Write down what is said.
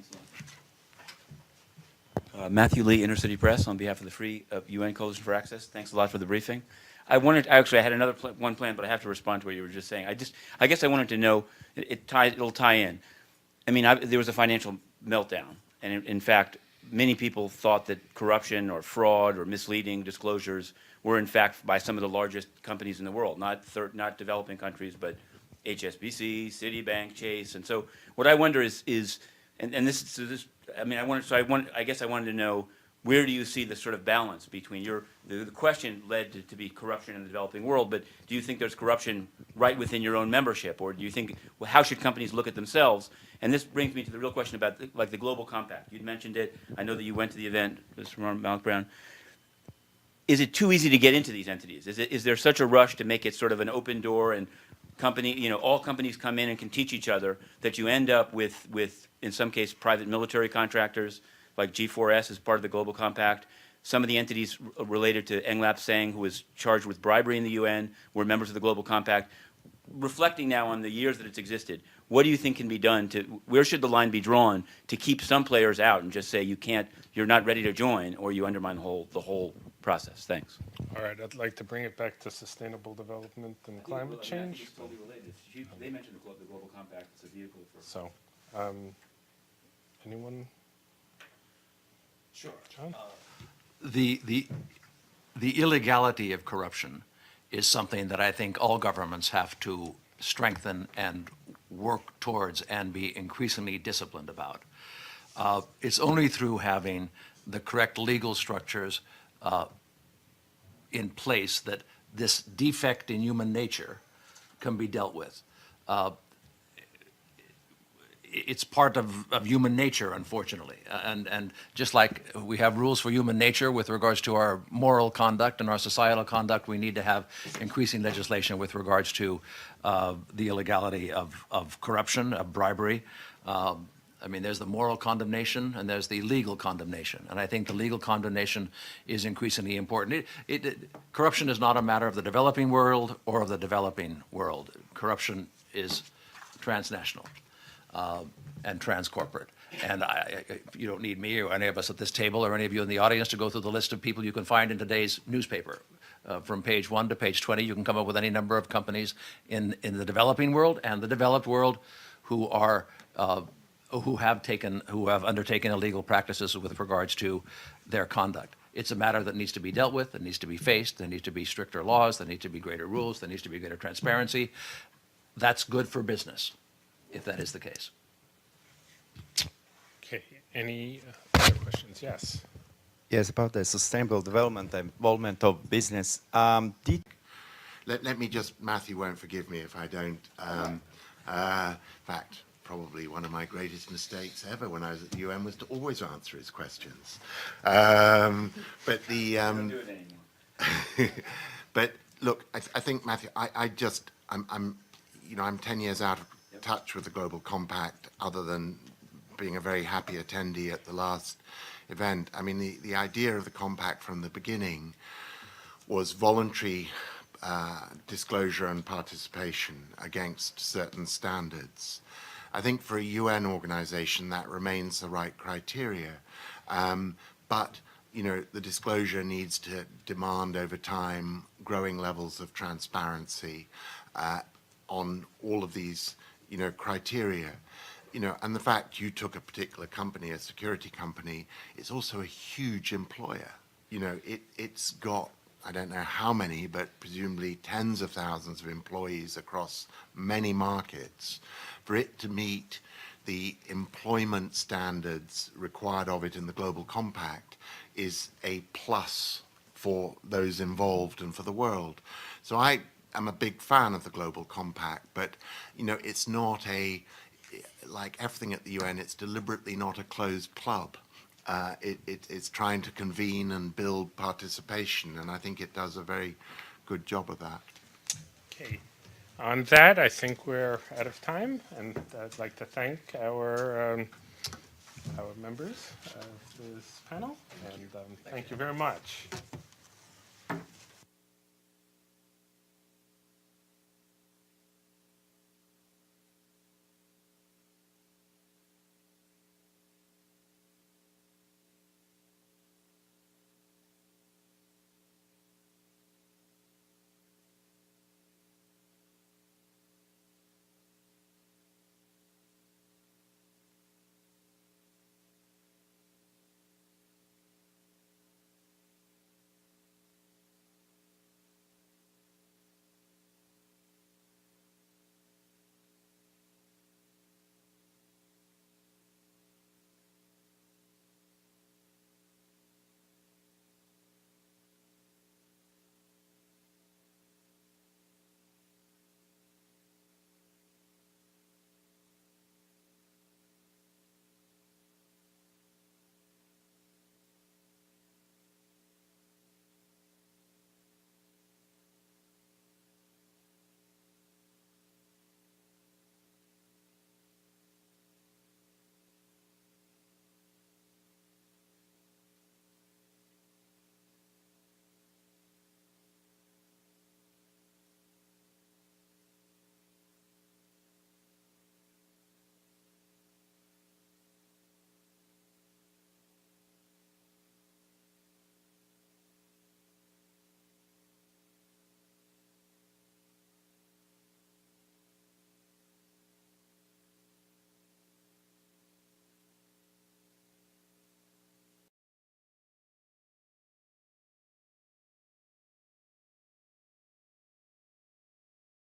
Thanks a lot. Matthew Lee, Inner City Press, on behalf of the Free UN Coalition for Access. Thanks a lot for the briefing. I had another one plan, but I have to respond to what you were just saying. I guess I wanted to know, it'll tie in. I mean, there was a financial meltdown, and in fact, many people thought that corruption or fraud or misleading disclosures were in fact by some of the largest companies in the world, not developing countries, but HSBC, Citibank, Chase. And so what I wonder is and this, I mean, I guess I wanted to know, where do you see the sort of balance between the question led to be corruption in the developing world, but do you think there's corruption right within your own membership, or do you think, well, how should companies look at themselves? And this brings me to the real question about like the Global Compact. You'd mentioned it. I know that you went to the event, Mr. Malloch Brown. Is it too easy to get into these entities? Is there such a rush to make it sort of an open door and all companies come in and can teach each other, that you end up with in some case private military contractors like G4S as part of the Global Compact? Some of the entities related to Eng Lap Seng, who was charged with bribery in the UN, were members of the Global Compact. Reflecting now on the years that it's existed, what do you think can be done where should the line be drawn to keep some players out and just say you're not ready to join, or you undermine the whole process? Thanks. All right, I'd like to bring it back to sustainable development and climate change. It's totally related. They mentioned the Global Compact as a vehicle for. So, anyone? Sure. John? The illegality of corruption is something that I think all governments have to strengthen and work towards and be increasingly disciplined about. It's only through having the correct legal structures in place that this defect in human nature can be dealt with. It's part of human nature, unfortunately. And just like we have rules for human nature with regards to our moral conduct and our societal conduct, we need to have increasing legislation with regards to the illegality of corruption, of bribery. I mean, there's the moral condemnation and there's the legal condemnation. And I think the legal condemnation is increasingly important. Corruption is not a matter of the developing world or of the developing world. Corruption is transnational and transcorporate. And you don't need me or any of us at this table or any of you in the audience to go through the list of people you can find in today's newspaper. From page 1 to page 20, you can come up with any number of companies in the developing world and the developed world who have undertaken illegal practices with regards to their conduct. It's a matter that needs to be dealt with, that needs to be faced, there needs to be stricter laws, there needs to be greater rules, there needs to be greater transparency. That's good for business, if that is the case. Okay, any other questions? Yes. Yes, about the sustainable development and involvement of business. Let me just, Matthew won't forgive me if I don't. In fact, probably one of my greatest mistakes ever when I was at the UN was to always answer his questions. But the Don't do it anymore. but look, I think, Matthew, I'm 10 years out of touch with the Global Compact, other than being a very happy attendee at the last event. I mean, the idea of the compact from the beginning was voluntary disclosure and participation against certain standards. I think for a UN organization that remains the right criteria, but the disclosure needs to demand over time growing levels of transparency on all of these criteria. And the fact you took a particular company, a security company, it's also a huge employer. It's got, I don't know how many, but presumably tens of thousands of employees across many markets. For it to meet the employment standards required of it in the Global Compact is a plus for those involved and for the world. So I am a big fan of the Global Compact, but it's not like everything at the UN, it's deliberately not a closed club. It's trying to convene and build participation, and I think it does a very good job of that. Okay. On that, I think we're out of time, and I'd like to thank our members of this panel, and thank you very much.